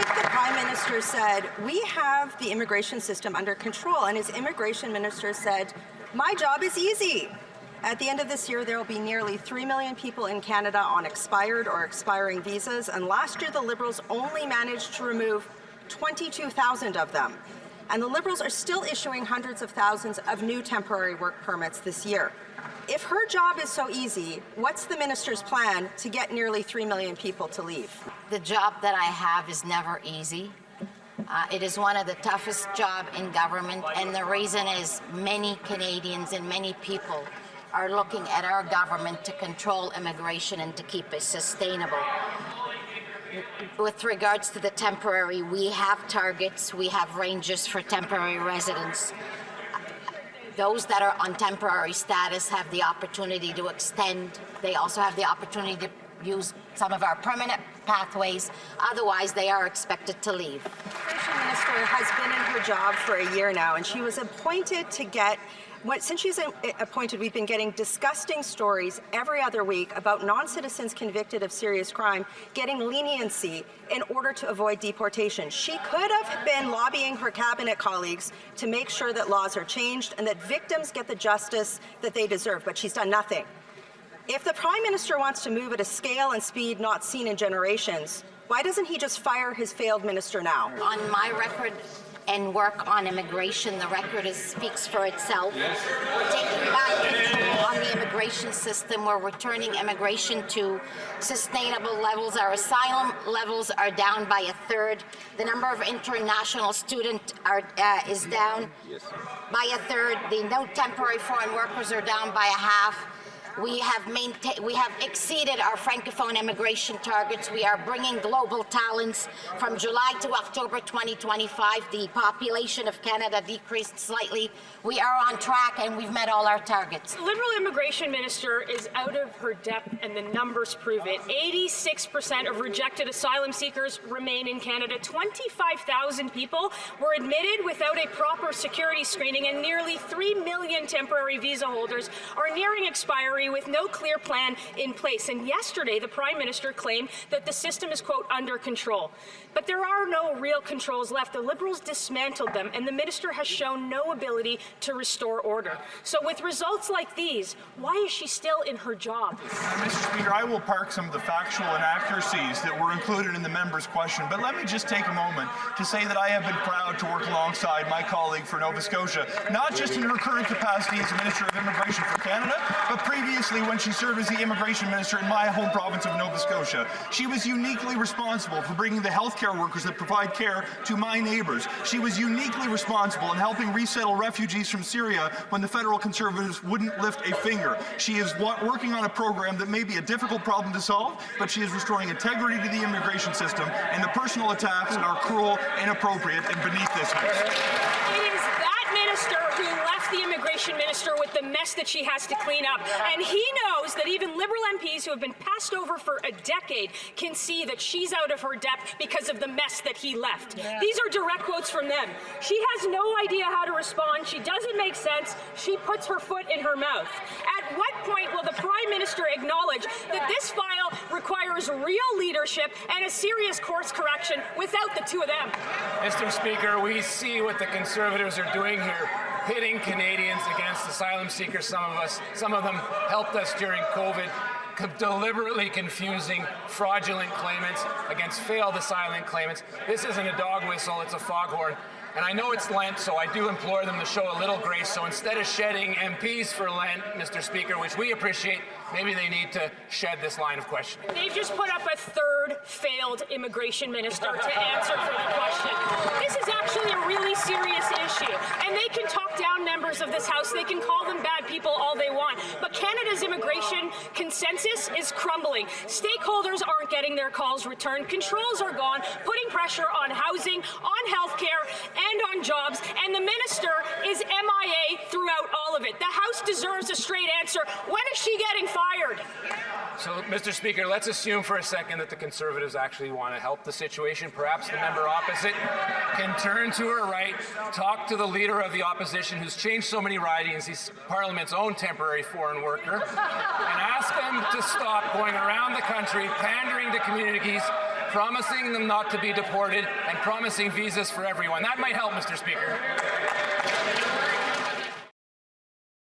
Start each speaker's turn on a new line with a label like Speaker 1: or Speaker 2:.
Speaker 1: the Prime Minister said, we have the immigration system under control, and his Immigration Minister said, my job is easy. At the end of this year, there will be nearly 3 million people in Canada on expired or expiring visas, and last year the Liberals only managed to remove 22,000 of them. And the Liberals are still issuing hundreds of thousands of new temporary work permits this year. If her job is so easy, what's the minister's plan to get nearly 3 million people to leave?
Speaker 2: The job that I have is never easy. It is one of the toughest jobs in government, and the reason is many Canadians and many people are looking at our government to control immigration and to keep it sustainable. With regards to the temporary, we have targets, we have ranges for temporary residents. Those that are on temporary status have the opportunity to extend. They also have the opportunity to use some of our permanent pathways. Otherwise, they are expected to leave.
Speaker 1: The Immigration Minister has been in her job for a year now, and she was appointed to get since she's appointed, we've been getting disgusting stories every other week about non-citizens convicted of serious crime getting leniency in order to avoid deportation. She could have been lobbying her cabinet colleagues to make sure that laws are changed and that victims get the justice that they deserve, but she's done nothing. If the Prime Minister wants to move at a scale and speed not seen in generations, why doesn't he just fire his failed minister now?
Speaker 2: On my record and work on immigration, the record speaks for itself. We're taking back control on the immigration system. We're returning immigration to sustainable levels. Our asylum levels are down by a third. The number of international students is down by a third. The no temporary foreign workers are down by a half. We have exceeded our Francophone immigration targets. We are bringing global talents. From July to October 2025, the population of Canada decreased slightly. We are on track and we've met all our targets.
Speaker 3: The Liberal Immigration Minister is out of her depth and the numbers prove it. 86% of rejected asylum seekers remain in Canada. 25,000 people were admitted without a proper security screening, and nearly 3 million temporary visa holders are nearing expiry with no clear plan in place. And yesterday, the Prime Minister claimed that the system is, quote, under control. But there are no real controls left. The Liberals dismantled them, and the Minister has shown no ability to restore order. So with results like these, why is she still in her job?
Speaker 4: Mr. Speaker, I will park some of the factual inaccuracies that were included in the member's question, but let me just take a moment to say that I have been proud to work alongside my colleague for Nova Scotia, not just in her current capacity as Minister of Immigration for Canada, but previously when she served as the Immigration Minister in my home province of Nova Scotia. She was uniquely responsible for bringing the healthcare workers that provide care to my neighbours. She was uniquely responsible in helping resettle refugees from Syria when the federal Conservatives wouldn't lift a finger. She is working on a program that may be a difficult problem to solve, but she is restoring integrity to the immigration system, and the personal attacks are cruel, inappropriate, and beneath this House.
Speaker 3: It is that minister who left the Immigration Minister with the mess that she has to clean up. And he knows that even Liberal MPs who have been passed over for a decade can see that she's out of her depth because of the mess that he left. These are direct quotes from them. She has no idea how to respond. She doesn't make sense. She puts her foot in her mouth. At what point will the Prime Minister acknowledge that this file requires real leadership and a serious course correction without the two of them?
Speaker 5: Mr. Speaker, we see what the Conservatives are doing here, pitting Canadians against asylum seekers. Some of them helped us during COVID, deliberately confusing fraudulent claimants against failed asylum claimants. This isn't a dog whistle, it's a foghorn. And I know it's Lent, so I do implore them to show a little grace. So instead of shedding MPs for Lent, Mr. Speaker, which we appreciate, maybe they need to shed this line of questioning.
Speaker 3: They've just put up a third failed immigration minister to answer for the question. This is actually a really serious issue. And they can talk down members of this House. They can call them bad people all they want. But Canada's immigration consensus is crumbling. Stakeholders aren't getting their calls returned. Controls are gone, putting pressure on housing, on healthcare, and on jobs. And the minister is MIA throughout all of it. The House deserves a straight answer. When is she getting fired?
Speaker 5: So, Mr. Speaker, let's assume for a second that the Conservatives actually want to help the situation. Perhaps the member opposite can turn to her right, talk to the Leader of the Opposition who's changed so many ridings, he's Parliament's own temporary foreign worker, and ask them to stop going around the country pandering to communities promising them not to be deported and promising visas for everyone. That might help, Mr. Speaker.